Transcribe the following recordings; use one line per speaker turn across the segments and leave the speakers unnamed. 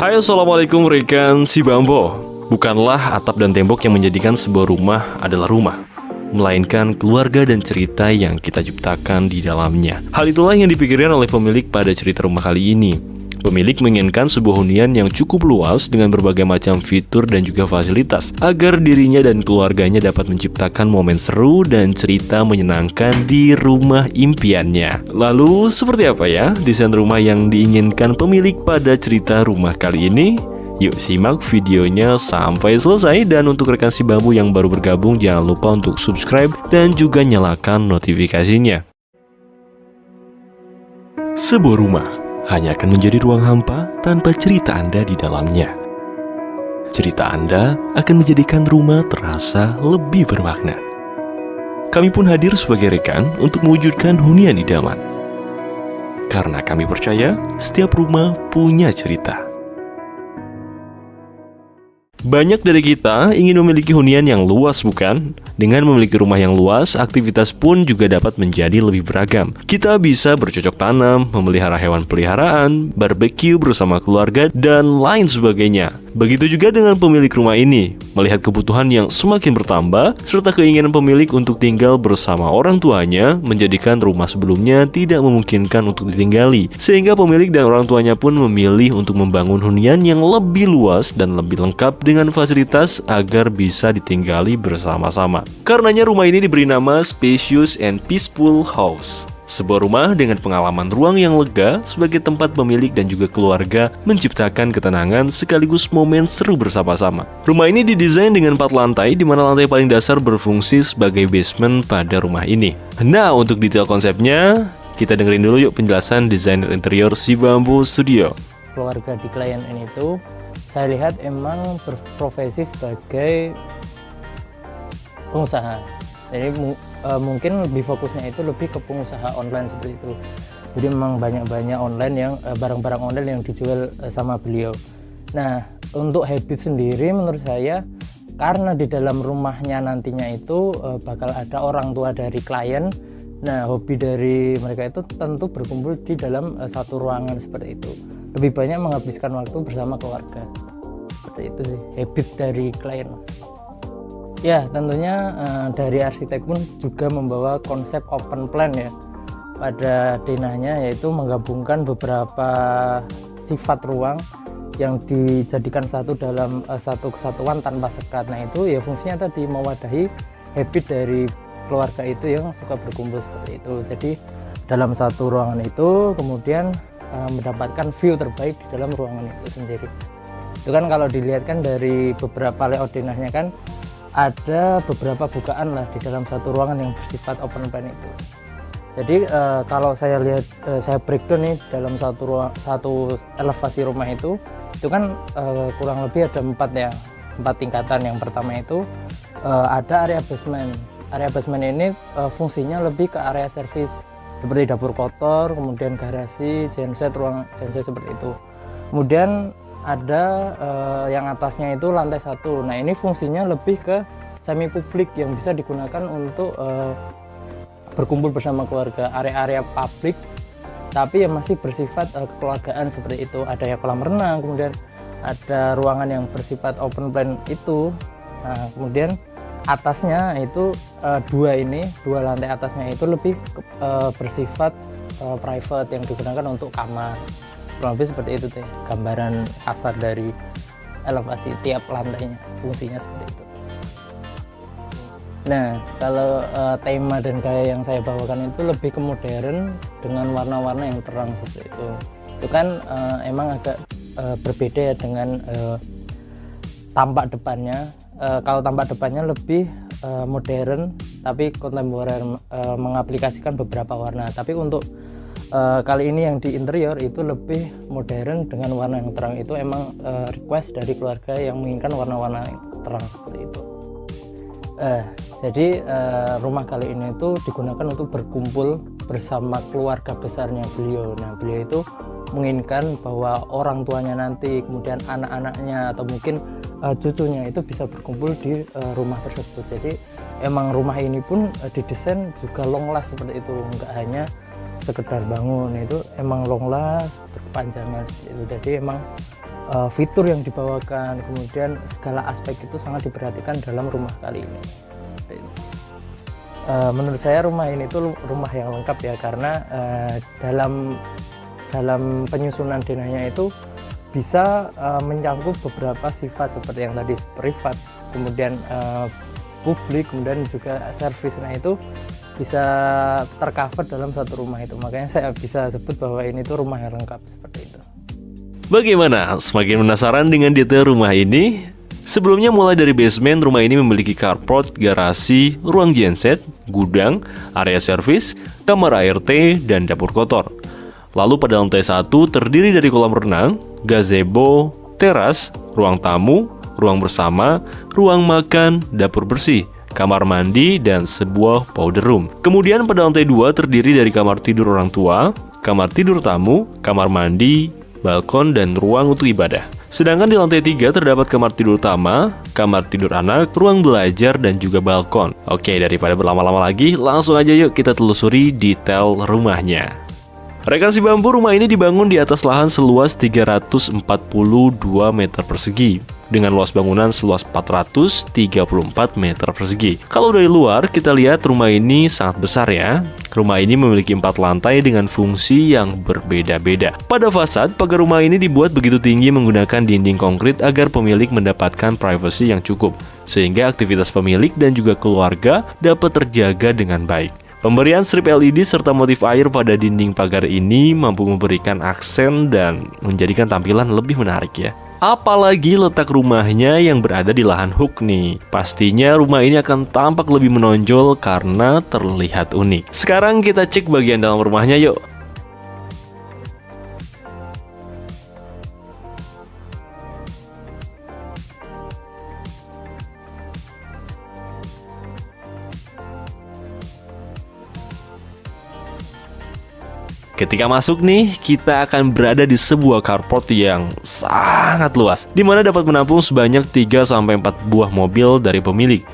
Hai, assalamualaikum rekan si Bambo. Bukanlah atap dan tembok yang menjadikan sebuah rumah adalah rumah, melainkan keluarga dan cerita yang kita ciptakan di dalamnya. Hal itulah yang dipikirkan oleh pemilik pada cerita rumah kali ini. Pemilik menginginkan sebuah hunian yang cukup luas dengan berbagai macam fitur dan juga fasilitas agar dirinya dan keluarganya dapat menciptakan momen seru dan cerita menyenangkan di rumah impiannya. Lalu, seperti apa ya desain rumah yang diinginkan pemilik pada cerita rumah kali ini? Yuk simak videonya sampai selesai. Dan untuk rekan si Bambu yang baru bergabung, jangan lupa untuk subscribe dan juga nyalakan notifikasinya. Sebuah rumah hanya akan menjadi ruang hampa tanpa cerita Anda di dalamnya. Cerita Anda akan menjadikan rumah terasa lebih bermakna. Kami pun hadir sebagai rekan untuk mewujudkan hunian idaman. Karena kami percaya setiap rumah punya cerita. Banyak dari kita ingin memiliki hunian yang luas, bukan? Dengan memiliki rumah yang luas, aktivitas pun juga dapat menjadi lebih beragam. Kita bisa bercocok tanam, memelihara hewan peliharaan, barbeque bersama keluarga, dan lain sebagainya. Begitu juga dengan pemilik rumah ini, melihat kebutuhan yang semakin bertambah, serta keinginan pemilik untuk tinggal bersama orang tuanya, menjadikan rumah sebelumnya tidak memungkinkan untuk ditinggali. Sehingga pemilik dan orang tuanya pun memilih untuk membangun hunian yang lebih luas dan lebih lengkap dengan fasilitas agar bisa ditinggali bersama-sama. Karenanya rumah ini diberi nama Spacious and Peaceful House. Sebuah rumah dengan pengalaman ruang yang lega sebagai tempat pemilik dan juga keluarga menciptakan ketenangan sekaligus momen seru bersama-sama. Rumah ini didesain dengan 4 lantai, di mana lantai paling dasar berfungsi sebagai basement pada rumah ini. Nah, untuk detail konsepnya, kita dengerin dulu yuk penjelasan desainer interior si Bambu Studio.
Keluarga di klien ini tuh saya lihat emang berprofesi sebagai pengusaha. Jadi mungkin lebih fokusnya itu lebih ke pengusaha online seperti itu. Jadi memang banyak online yang barang-barang online yang dijual sama beliau. Nah, untuk habit sendiri menurut saya, karena di dalam rumahnya nantinya itu bakal ada orang tua dari klien. Nah, hobi dari mereka itu tentu berkumpul di dalam satu ruangan seperti itu. Lebih banyak menghabiskan waktu bersama keluarga. Seperti itu sih habit dari klien. Ya, tentunya dari arsitek pun juga membawa konsep open plan ya pada denahnya, yaitu menggabungkan beberapa sifat ruang yang dijadikan satu dalam satu kesatuan tanpa sekat. Nah, itu ya fungsinya tadi mewadahi habit dari keluarga itu yang suka berkumpul seperti itu. Jadi dalam satu ruangan itu kemudian mendapatkan view terbaik di dalam ruangan itu sendiri. Itu kan kalau dilihat kan dari beberapa layout denahnya kan ada beberapa bukaan lah di dalam satu ruangan yang bersifat open plan itu. Jadi kalau saya lihat, saya breakdown nih dalam satu elevasi rumah itu kan kurang lebih ada 4 tingkatan. Yang pertama itu ada area basement. Area basement ini fungsinya lebih ke area service seperti dapur kotor, kemudian garasi, genset, ruang genset seperti itu. Kemudian ada yang atasnya itu lantai 1. Nah, ini fungsinya lebih ke semi publik yang bisa digunakan untuk berkumpul bersama keluarga, area-area publik tapi yang masih bersifat kekeluargaan seperti itu. Ada ya kolam renang, kemudian ada ruangan yang bersifat open plan itu. Nah, kemudian atasnya itu dua lantai atasnya itu lebih bersifat private yang digunakan untuk kamar. Kurang lebih seperti itu deh gambaran kasar dari elevasi tiap lantainya, fungsinya seperti itu. Nah, kalau tema dan gaya yang saya bawakan itu lebih ke modern dengan warna-warna yang terang seperti itu. Itu kan emang agak berbeda ya dengan tampak depannya. Kalau tampak depannya lebih modern tapi kontemporer, mengaplikasikan beberapa warna. Tapi untuk kali ini yang di interior itu lebih modern dengan warna yang terang. Itu emang request dari keluarga yang menginginkan warna-warna yang terang seperti itu. Jadi rumah kali ini itu digunakan untuk berkumpul bersama keluarga besarnya beliau. Nah, beliau itu menginginkan bahwa orang tuanya nanti, kemudian anak-anaknya atau mungkin cucunya itu bisa berkumpul di rumah tersebut. Jadi emang rumah ini pun didesain juga long last seperti itu, nggak hanya sekedar bangun, itu emang long last berkepanjangan seperti itu. Jadi emang fitur yang dibawakan, kemudian segala aspek itu sangat diperhatikan dalam rumah kali ini. Menurut saya rumah ini tuh rumah yang lengkap ya, karena dalam penyusunan denahnya itu bisa mencangkup beberapa sifat seperti yang tadi, privat, kemudian publik, kemudian juga servis. Nah itu bisa tercover dalam satu rumah itu, makanya saya bisa sebut bahwa ini tuh rumah yang lengkap seperti itu.
Bagaimana? Semakin penasaran dengan detail rumah ini? Sebelumnya mulai dari basement, rumah ini memiliki carport, garasi, ruang genset, gudang, area servis, kamar ART, dan dapur kotor. Lalu pada lantai 1 terdiri dari kolam renang, gazebo, teras, ruang tamu, ruang bersama, ruang makan, dapur bersih, kamar mandi, dan sebuah powder room. Kemudian pada lantai 2 terdiri dari kamar tidur orang tua, kamar tidur tamu, kamar mandi, balkon, dan ruang untuk ibadah. Sedangkan di lantai 3 terdapat kamar tidur utama, kamar tidur anak, ruang belajar, dan juga balkon. Oke, daripada berlama-lama lagi, langsung aja yuk kita telusuri detail rumahnya. Rekan si bambu, rumah ini dibangun di atas lahan seluas 342 meter persegi dengan luas bangunan seluas 434 meter persegi. Kalau dari luar kita lihat rumah ini sangat besar ya. Rumah ini memiliki 4 lantai dengan fungsi yang berbeda-beda. Pada fasad, pagar rumah ini dibuat begitu tinggi menggunakan dinding konkrit agar pemilik mendapatkan privasi yang cukup, sehingga aktivitas pemilik dan juga keluarga dapat terjaga dengan baik. Pemberian strip LED serta motif air pada dinding pagar ini mampu memberikan aksen dan menjadikan tampilan lebih menarik ya. Apalagi letak rumahnya yang berada di lahan hook nih. Pastinya rumah ini akan tampak lebih menonjol karena terlihat unik. Sekarang kita cek bagian dalam rumahnya yuk. Ketika masuk nih, kita akan berada di sebuah carport yang sangat luas, di mana dapat menampung sebanyak 3-4 buah mobil dari pemilik.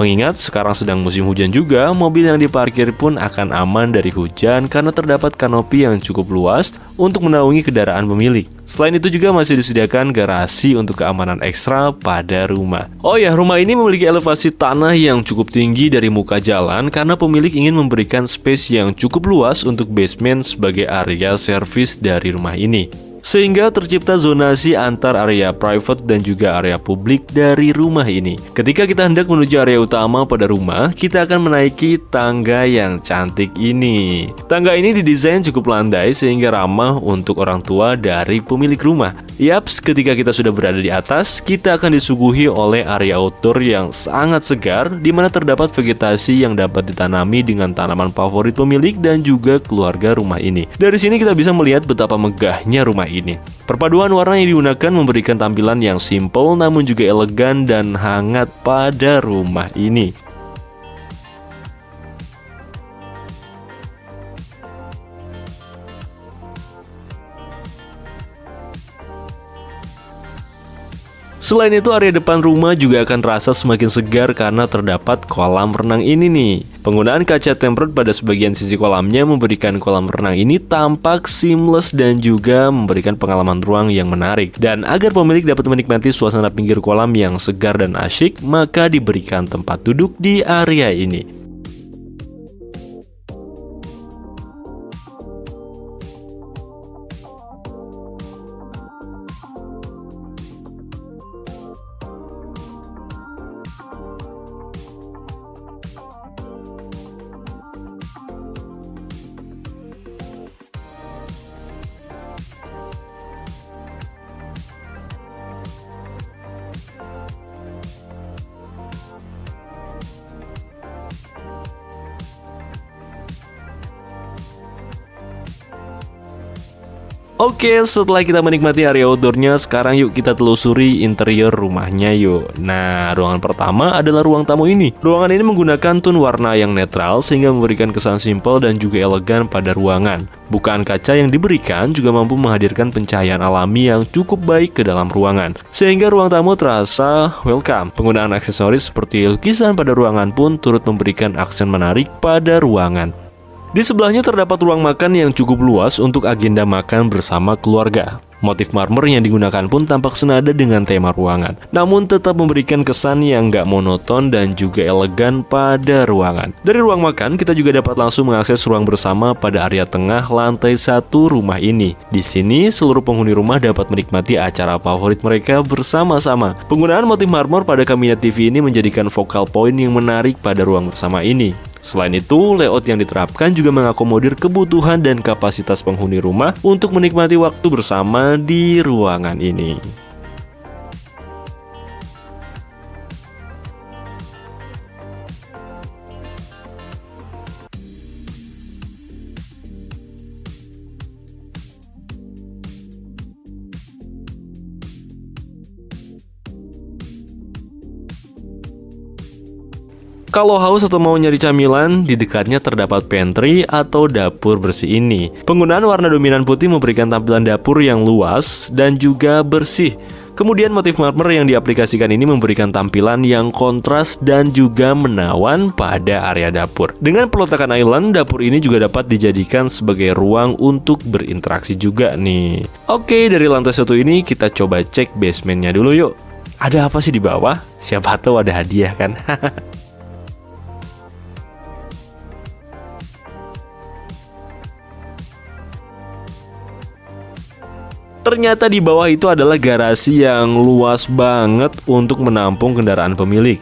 Mengingat sekarang sedang musim hujan juga, mobil yang diparkir pun akan aman dari hujan karena terdapat kanopi yang cukup luas untuk menaungi kendaraan pemilik. Selain itu juga masih disediakan garasi untuk keamanan ekstra pada rumah. Oh ya, rumah ini memiliki elevasi tanah yang cukup tinggi dari muka jalan karena pemilik ingin memberikan space yang cukup luas untuk basement sebagai area servis dari rumah ini. Sehingga tercipta zonasi antar area private dan juga area publik dari rumah ini. Ketika kita hendak menuju area utama pada rumah, kita akan menaiki tangga yang cantik ini. Tangga ini didesain cukup landai sehingga ramah untuk orang tua dari pemilik rumah. Yaps, ketika kita sudah berada di atas, kita akan disuguhi oleh area outdoor yang sangat segar, di mana terdapat vegetasi yang dapat ditanami dengan tanaman favorit pemilik dan juga keluarga rumah ini. Dari sini kita bisa melihat betapa megahnya rumah ini. Perpaduan warna yang digunakan memberikan tampilan yang simple namun juga elegan dan hangat pada rumah ini. Selain itu, area depan rumah juga akan terasa semakin segar karena terdapat kolam renang ini nih. Penggunaan kaca tempered pada sebagian sisi kolamnya memberikan kolam renang ini tampak seamless dan juga memberikan pengalaman ruang yang menarik. Dan agar pemilik dapat menikmati suasana pinggir kolam yang segar dan asyik, maka diberikan tempat duduk di area ini. Oke, setelah kita menikmati area outdoornya, sekarang yuk kita telusuri interior rumahnya yuk. Nah, ruangan pertama adalah ruang tamu ini. Ruangan ini menggunakan tone warna yang netral sehingga memberikan kesan simpel dan juga elegan pada ruangan. Bukaan kaca yang diberikan juga mampu menghadirkan pencahayaan alami yang cukup baik ke dalam ruangan, sehingga ruang tamu terasa welcome. Penggunaan aksesoris seperti lukisan pada ruangan pun turut memberikan aksen menarik pada ruangan. Di sebelahnya terdapat ruang makan yang cukup luas untuk agenda makan bersama keluarga. Motif marmer yang digunakan pun tampak senada dengan tema ruangan, namun tetap memberikan kesan yang nggak monoton dan juga elegan pada ruangan. Dari ruang makan, kita juga dapat langsung mengakses ruang bersama pada area tengah lantai 1 rumah ini. Di sini, seluruh penghuni rumah dapat menikmati acara favorit mereka bersama-sama. Penggunaan motif marmer pada kabinet TV ini menjadikan focal point yang menarik pada ruang bersama ini. Selain itu, layout yang diterapkan juga mengakomodir kebutuhan dan kapasitas penghuni rumah untuk menikmati waktu bersama di ruangan ini. Kalau haus atau mau nyari camilan, di dekatnya terdapat pantry atau dapur bersih ini. Penggunaan warna dominan putih memberikan tampilan dapur yang luas dan juga bersih. Kemudian motif marmer yang diaplikasikan ini memberikan tampilan yang kontras dan juga menawan pada area dapur. Dengan peletakan island, dapur ini juga dapat dijadikan sebagai ruang untuk berinteraksi juga nih. Oke, dari lantai 1 ini kita coba cek basementnya dulu yuk. Ada apa sih di bawah? Siapa tahu ada hadiah kan? Ternyata di bawah itu adalah garasi yang luas banget untuk menampung kendaraan pemilik.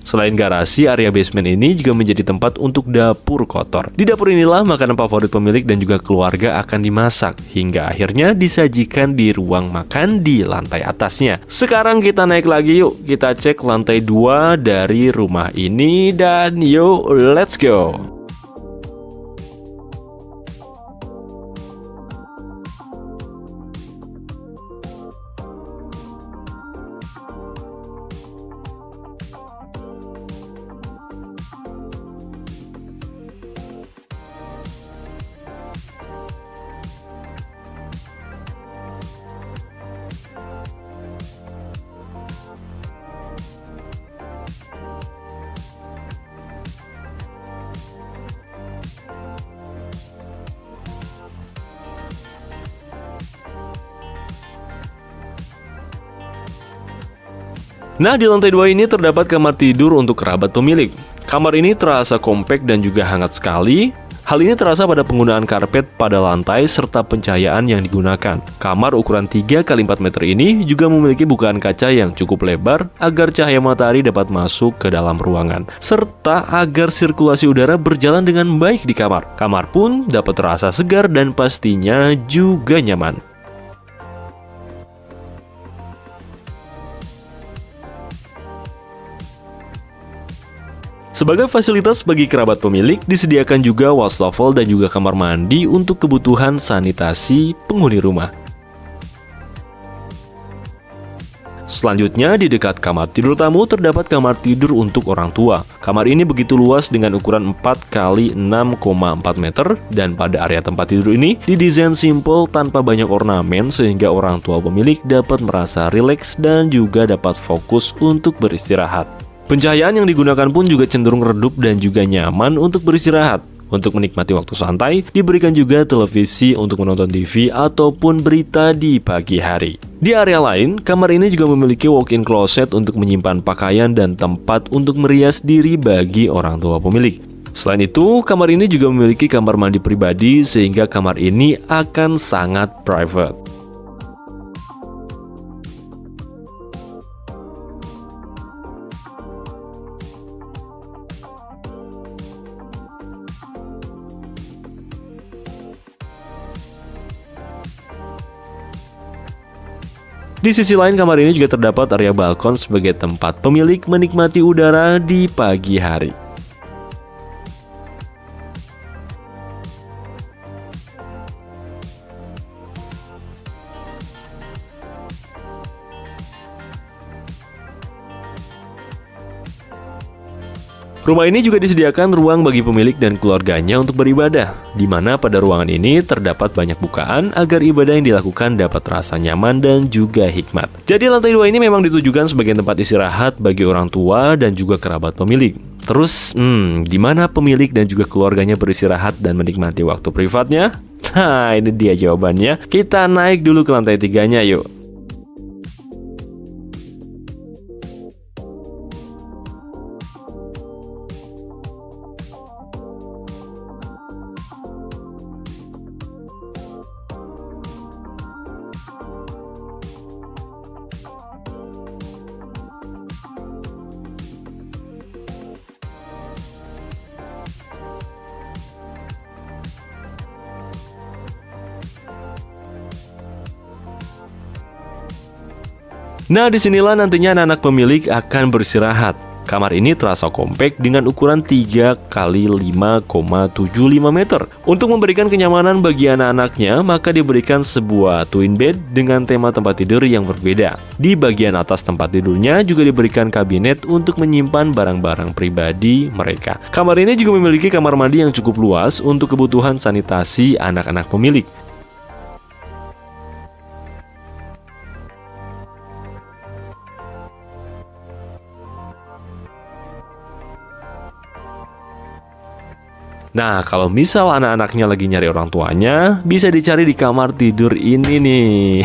Selain garasi, area basement ini juga menjadi tempat untuk dapur kotor. Di dapur inilah makanan favorit pemilik dan juga keluarga akan dimasak, hingga akhirnya disajikan di ruang makan di lantai atasnya. Sekarang kita naik lagi yuk, kita cek lantai 2 dari rumah ini dan yuk, let's go! Nah, di lantai 2 ini terdapat kamar tidur untuk kerabat pemilik. Kamar ini terasa kompak dan juga hangat sekali. Hal ini terasa pada penggunaan karpet pada lantai serta pencahayaan yang digunakan. Kamar ukuran 3 x 4 meter ini juga memiliki bukaan kaca yang cukup lebar agar cahaya matahari dapat masuk ke dalam ruangan, serta agar sirkulasi udara berjalan dengan baik di kamar. Kamar pun dapat terasa segar dan pastinya juga nyaman. Sebagai fasilitas bagi kerabat pemilik, disediakan juga wastafel dan juga kamar mandi untuk kebutuhan sanitasi penghuni rumah. Selanjutnya, di dekat kamar tidur tamu terdapat kamar tidur untuk orang tua. Kamar ini begitu luas dengan ukuran 4 x 6,4 meter dan pada area tempat tidur ini didesain simple tanpa banyak ornamen sehingga orang tua pemilik dapat merasa rileks dan juga dapat fokus untuk beristirahat. Pencahayaan yang digunakan pun juga cenderung redup dan juga nyaman untuk beristirahat. Untuk menikmati waktu santai, diberikan juga televisi untuk menonton TV ataupun berita di pagi hari. Di area lain, kamar ini juga memiliki walk-in closet untuk menyimpan pakaian dan tempat untuk merias diri bagi orang tua pemilik. Selain itu, kamar ini juga memiliki kamar mandi pribadi sehingga kamar ini akan sangat private. Di sisi lain, kamar ini juga terdapat area balkon sebagai tempat pemilik menikmati udara di pagi hari. Rumah ini juga disediakan ruang bagi pemilik dan keluarganya untuk beribadah, di mana pada ruangan ini terdapat banyak bukaan agar ibadah yang dilakukan dapat terasa nyaman dan juga hikmat. Jadi lantai 2 ini memang ditujukan sebagai tempat istirahat bagi orang tua dan juga kerabat pemilik. Terus, di mana pemilik dan juga keluarganya beristirahat dan menikmati waktu privatnya? Nah, ini dia jawabannya. Kita naik dulu ke lantai 3-nya yuk. Nah, disinilah nantinya anak-anak pemilik akan beristirahat. Kamar ini terasa kompak dengan ukuran 3 x 5,75 meter. Untuk memberikan kenyamanan bagi anak-anaknya, maka diberikan sebuah twin bed dengan tema tempat tidur yang berbeda. Di bagian atas tempat tidurnya juga diberikan kabinet untuk menyimpan barang-barang pribadi mereka. Kamar ini juga memiliki kamar mandi yang cukup luas untuk kebutuhan sanitasi anak-anak pemilik. Nah, kalau misal anak-anaknya lagi nyari orang tuanya, bisa dicari di kamar tidur ini nih.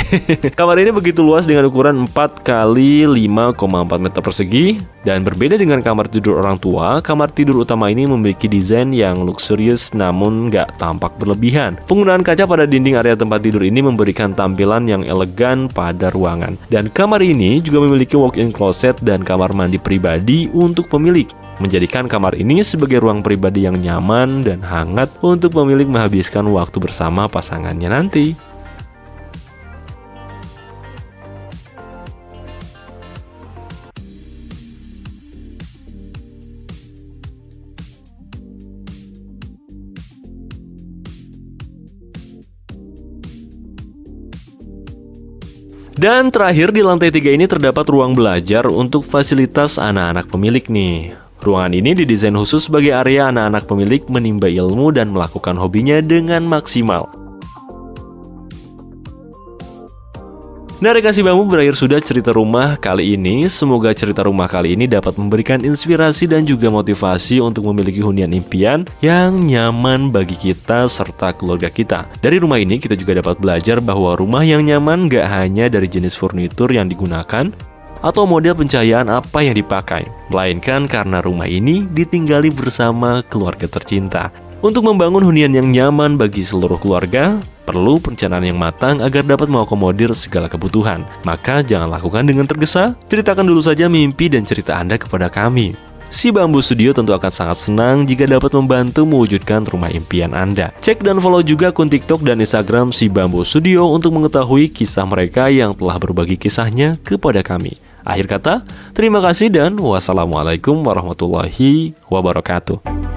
Kamar ini begitu luas dengan ukuran 4 x 5,4 meter persegi. Dan berbeda dengan kamar tidur orang tua, kamar tidur utama ini memiliki desain yang luxurious namun nggak tampak berlebihan. Penggunaan kaca pada dinding area tempat tidur ini memberikan tampilan yang elegan pada ruangan. Dan kamar ini juga memiliki walk-in closet dan kamar mandi pribadi untuk pemilik, menjadikan kamar ini sebagai ruang pribadi yang nyaman dan hangat untuk pemilik menghabiskan waktu bersama pasangannya nanti. Dan terakhir di lantai 3 ini terdapat ruang belajar untuk fasilitas anak-anak pemilik nih. Ruangan ini didesain khusus sebagai area anak-anak pemilik menimba ilmu dan melakukan hobinya dengan maksimal. Nah, Rekasi Bambu berakhir sudah cerita rumah kali ini. Semoga cerita rumah kali ini dapat memberikan inspirasi dan juga motivasi untuk memiliki hunian impian yang nyaman bagi kita serta keluarga kita. Dari rumah ini kita juga dapat belajar bahwa rumah yang nyaman gak hanya dari jenis furnitur yang digunakan atau model pencahayaan apa yang dipakai, melainkan karena rumah ini ditinggali bersama keluarga tercinta. Untuk membangun hunian yang nyaman bagi seluruh keluarga, perlu perencanaan yang matang agar dapat mengakomodir segala kebutuhan. Maka jangan lakukan dengan tergesa, ceritakan dulu saja mimpi dan cerita Anda kepada kami. Si Bambu Studio tentu akan sangat senang jika dapat membantu mewujudkan rumah impian Anda. Cek dan follow juga akun TikTok dan Instagram Si Bambu Studio untuk mengetahui kisah mereka yang telah berbagi kisahnya kepada kami. Akhir kata, terima kasih dan wassalamualaikum warahmatullahi wabarakatuh.